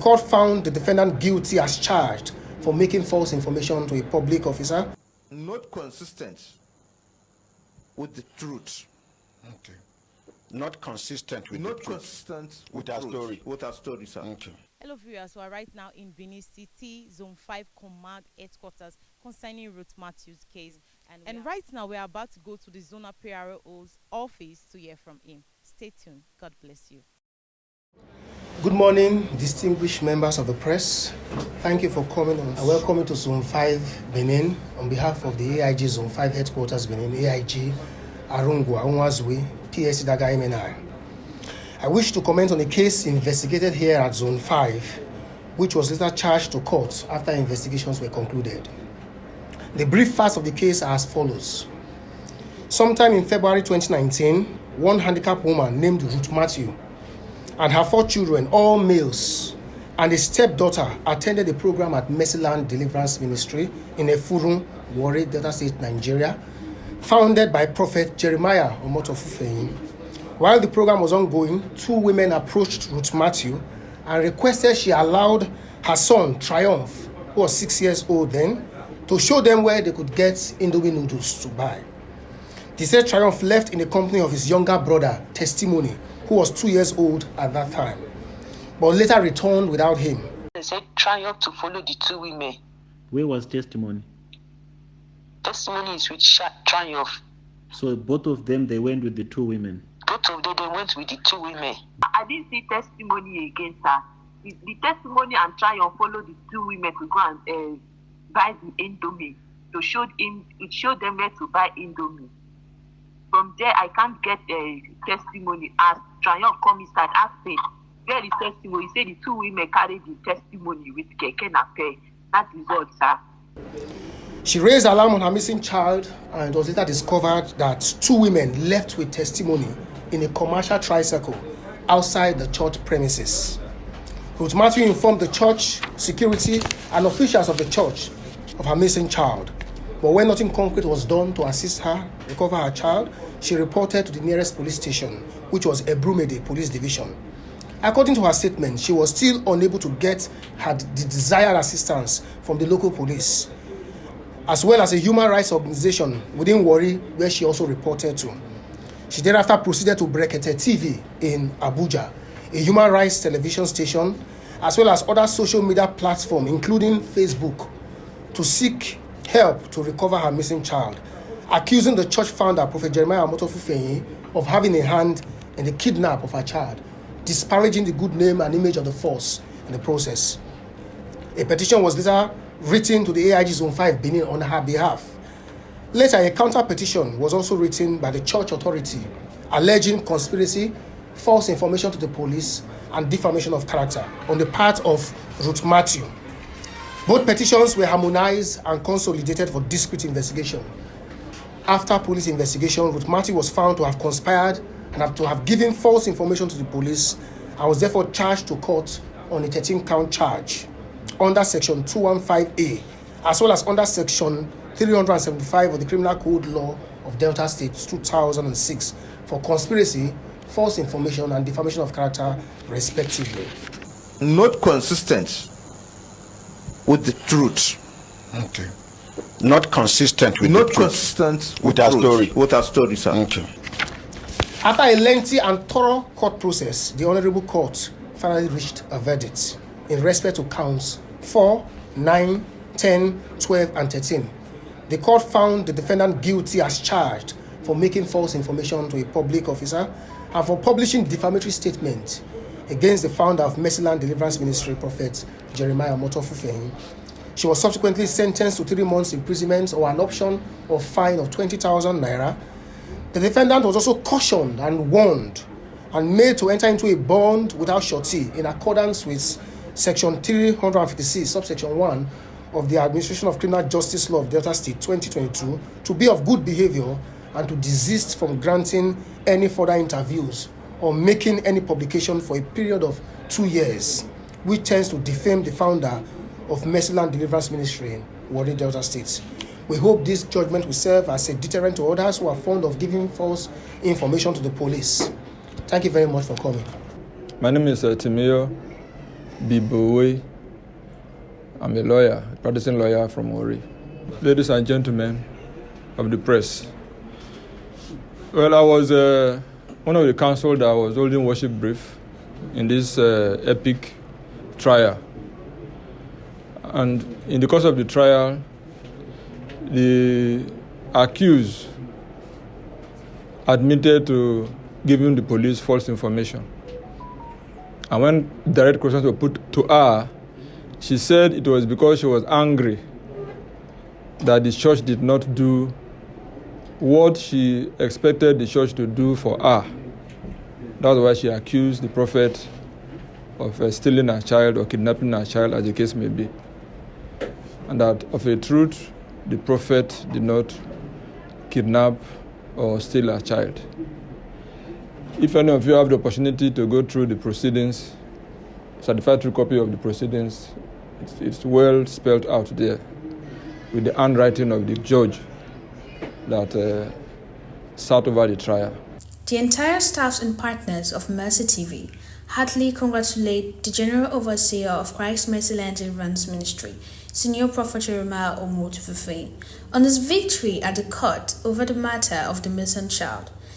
court found the defendant guilty as charged for making false information to a public officer. Not consistent with the truth. Okay. Not consistent with Not the truth. consistent with our story. With our story, sir. Okay. Hello viewers, we are right now in Benin City, Zone 5 Command Headquarters concerning Ruth Matthews' case. And right now we are about to go to the Zonal PRO's office to hear from him. Stay tuned. God bless you. Good morning, distinguished members of the press. Thank you for coming on. I welcome you to Zone 5 Benin on behalf of the AIG Zone 5 Headquarters Benin, AIG Arungwa Unwazwe, PSC Daga MNI. I wish to comment on a case investigated here at Zone 5, which was later charged to court after investigations were concluded. The brief facts of the case are as follows. Sometime in February 2019, one handicapped woman named Ruth Matthews and her 4 children, all males, and a stepdaughter attended a program at Mercyland Deliverance Ministry in Efurun, Warri, Delta State, Nigeria, founded by Prophet Jeremiah Omotofufeyin. While the program was ongoing, 2 women approached Ruth Matthews and requested she allowed her son, Triumph, who was 6 years old then, to show them where they could get Indomie noodles to buy. They said Triumph left in the company of his younger brother, Testimony, who was 2 years old at that time, but later returned without him. They said Triumph to follow the 2 women. Where was Testimony? Testimony is with Triumph. So both of them, they went with the 2 women? Both of them, they went with the 2 women. I didn't see Testimony against her. The Testimony and Triumph followed the 2 women to go and buy the Indomie, to show them where to buy Indomie. From there, I can't get a Testimony. As Triumph come inside, asked me, where is Testimony? He said the 2 women carried the Testimony with Keke Nape. That is all, sir. She raised alarm on her missing child, and it was later discovered that 2 women left with Testimony in a commercial tricycle outside the church premises. Ruth Matthews informed the church, security, and officials of the church of her missing child. But when nothing concrete was done to assist her recover her child, she reported to the nearest police station, which was Ebrumede Police Division. According to her statement, she was still unable to get the desired assistance from the local police, as well as a human rights organization within Warri, where she also reported to. She thereafter proceeded to Brekete TV in Abuja, a human rights television station, as well as other social media platforms, including Facebook, to seek help to recover her missing child, accusing the church founder, Prophet Jeremiah Omotofufeyin, of having a hand in the kidnap of her child, disparaging the good name and image of the force in the process. A petition was later written to the AIG Zone 5 Benin on her behalf. Later, a counter petition was also written by the church authority, alleging conspiracy, false information to the police, and defamation of character on the part of Ruth Matthews. Both petitions were harmonized and consolidated for discreet investigation. After police investigation, Ruth Matthews was found to have conspired and to have given false information to the police, and was therefore charged to court on a 13-count charge under Section 215A, as well as under Section 375 of the Criminal Code Law of Delta State 2006 for conspiracy, false information, and defamation of character, respectively. Not consistent with the truth. Okay. Not consistent with Not the truth. consistent with our story. With our story, sir. Okay. After a lengthy and thorough court process, the Honorable Court finally reached a verdict in respect to counts 4, 9, 10, 12, and 13. The court found the defendant guilty as charged for making false information to a public officer and for publishing defamatory statement against the founder of Mercyland Deliverance Ministry, Prophet Jeremiah Omotofufeyin. She was subsequently sentenced to 3 months imprisonment or an option of fine of 20,000 naira. The defendant was also cautioned and warned and made to enter into a bond without surety in accordance with Section 356, subsection 1 of the Administration of Criminal Justice Law of Delta State 2022 to be of good behavior and to desist from granting any further interviews or making any publication for a period of 2 years, which tends to defame the founder of Mercyland Deliverance Ministry in Warri, Delta State. We hope this judgment will serve as a deterrent to others who are fond of giving false information to the police. Thank you very much for coming. My name is Timio. Bibowe. I'm a lawyer, a practicing lawyer from Ori. Ladies and gentlemen of the press, well, I was one of the counsel that was holding worship brief in this epic trial. And in the course of the trial, the accused admitted to giving the police false information. And when direct questions were put to her, she said it was because she was angry that the church did not do what she expected the church to do for her. That's why she accused the prophet of stealing her child or kidnapping her child, as the case may be. And that of a truth, the prophet did not kidnap or steal her child. If any of you have the opportunity to go through the proceedings, certified true copy of the proceedings, it's well spelled out there with the handwriting of the judge that sat over the trial. The entire staffs and partners of Mercy TV heartily congratulate the General Overseer of Christ Mercy Land Deliverance Ministry, Senior Prophet Jeremiah Omotufufe, on his victory at the court over the matter of the missing child.